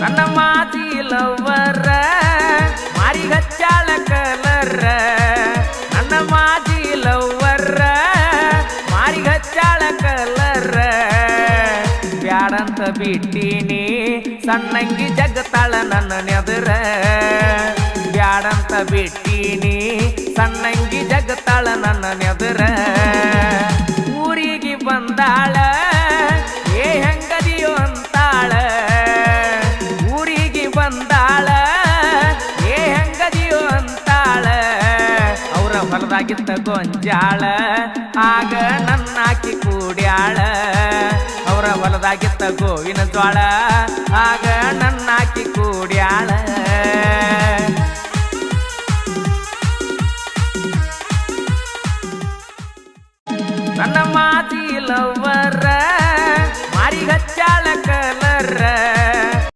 ನನ್ನ ಮಾತಿ ಲವ್ವರ ಮಾರಿಗೆ ಹಚ್ಚಾಳ ಕಲರ ನನ್ನ ಮಾತಿ ಲವ್ವರ ಮಾರಿಗೆ ಹಚ್ಚಾಳ ಕಲರ ಬ್ಯಾಡಂತ ಬಿಟ್ಟೀನಿ ಸಣ್ಣಂಗಿ ಜಗತ್ತಾಳ ನನ್ನ ನೆದರ ಬ್ಯಾಡಂತ ಬಿಟ್ಟೀನಿ ಸಣ್ಣಂಗಿ ಜಗತ್ತಾಳ ನನ್ನ ನೆದರ ಊರಿಗೆ ಬಂದಾಳ ಏ ಹೆಂಗದಿಯೋ ಅಂತಾಳ ಊರಿಗೆ ಬಂದಾಳ ಏ ಹೆಂಗದಿಯೋ ಅಂತಾಳ ಅವರ ಹೊಲದಾಗಿತ್ತ ಗೊಂಜಾಳ ಆಗ ನನ್ನಾಕಿ ಕೂಡ್ಯಾಳ ಅವರ ಹೊಲದಾಗಿತ್ತ ಗೋವಿನ ಜ್ವಾಳ ಆಗ